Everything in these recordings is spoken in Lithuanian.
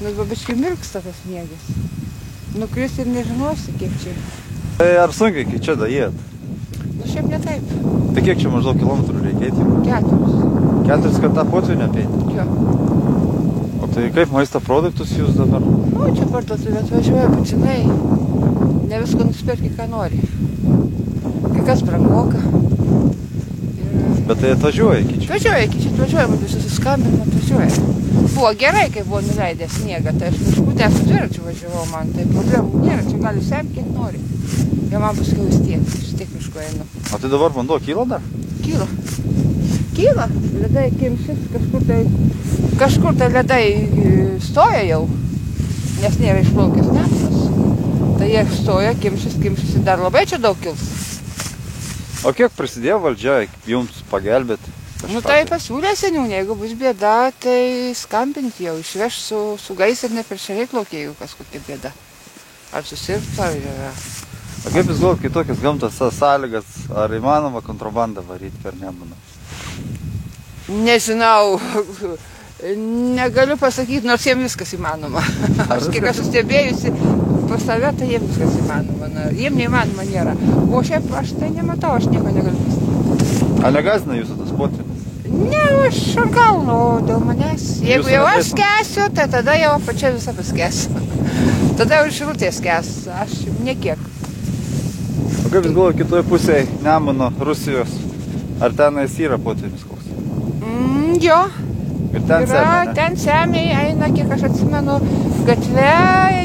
Nu, babiškai mirksta tas sniegas. Nukris ir nežinosi, kiek čia. Tai ar sunkiai iki čia daėjot? Nu, šiaip ne taip. Tai kiek čia maždaug kilometrų reikia eiti? 4. 4, kad tą potvinį apeiti? Jo. O tai kaip maisto produktus jūs dabar? Nu, čia parduotuvė atvažiuoja būtinai. Ne viską nusipirki, ką nori. Kai kas brangoka. Bet tai atvažiuoja iki čia? Atvažiuoja, man visi suskambina, atvažiuoja. Buvo gerai, kai buvo nuleidę sniegą, tai aš miškutę su dviračiu važiavau, man tai problemų nėra, čia gali semti kiek nori. Ir man paskui vis tiek mišku einu. O tai dabar vanduo kyla dar? Kyla, ledai kimšis, kažkur tai ledai stoja jau, nes nėra išplaukęs Nemunas. Tai jie stoja, kimšis ir dar labai čia daug kils. O kiek prisidėjo valdžia jums pagelbėti? Nu tai pasiūlė seniūnė, jeigu bus bėda, tai skambinti jau, išveš su gaisrine per Šereiklaukį, jeigu kažkokia bėda. Ar susirgt, ar yra. O kaip jūs galvojat, kai tokias gamtos sąlygas, ar įmanoma kontrabandą varyti per Nemuną? Nežinau, negaliu pasakyti, nors jiems viskas įmanoma. Aš kiek esu stebėjusi pas save, tai jiems viskas įmanoma. Jiems neįmanoma nėra. O šiaip aš tai nematau, aš nieko negaliu pasakyti. Ar negazina jūsų tas potvinis? Ne, aš ant kalno dėl manęs. Jeigu jau aš skęsiu, tai tada jau pačia visą paskęsiu. Tada jau Šilutė skęs, aš nekiek. O kaip jūs galvojat, kitoje pusėje Nemuno, Rusijos, ar tenais yra potvinis koks? Jo. Ir ten semia, ne? Ten semia, eina, kiek aš atsimenu, gatve,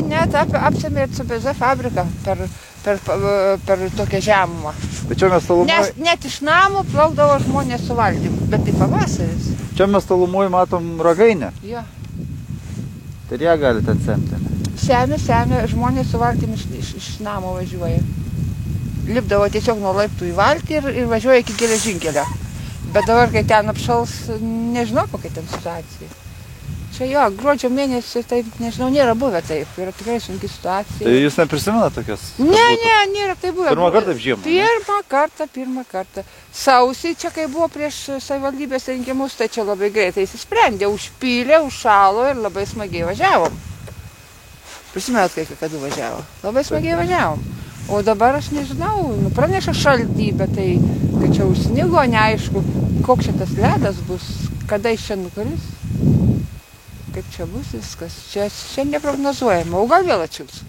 net apsemė ir CBZ fabriką per tokią žemumą. Tai čia mes tolumoj... Nes net iš namų plaukdavo žmonės su valdymu, bet tai pavasaris. Čia mes tolumoj matom ragainę. Jo. Tai ir ją gali ten semti, ne? Semia, žmonės su valdymu iš namo važiuoja. Lipdavo tiesiog nuo laiptų į valtį ir važiuoja iki geležinkelio. Bet dabar, kai ten apšals, nežinau, kokia ten situacija. Čia jo, gruodžio mėnesį, taip, nežinau, nėra buvę taip. Yra tikrai sunki situacija. Tai jūs neprisimenat tokias? Ne, nėra tai buvę. Pirmą kartą žiemą? Pirmą kartą. Sausį, čia kai buvo prieš savivaldybės rinkimus, tai čia labai greitai įsisprendė. Užpylė, užšalo ir labai smagiai važiavom. Prisimenat, kada važiavo? Labai smagiai važiavom. O dabar aš nežinau, praneša šaltį, bet tai, kad čia užsnigo, neaišku, koks čia tas ledas bus, kada iš čia nukris, kaip čia bus viskas, čia neprognozuojama, o gal vėl atšils.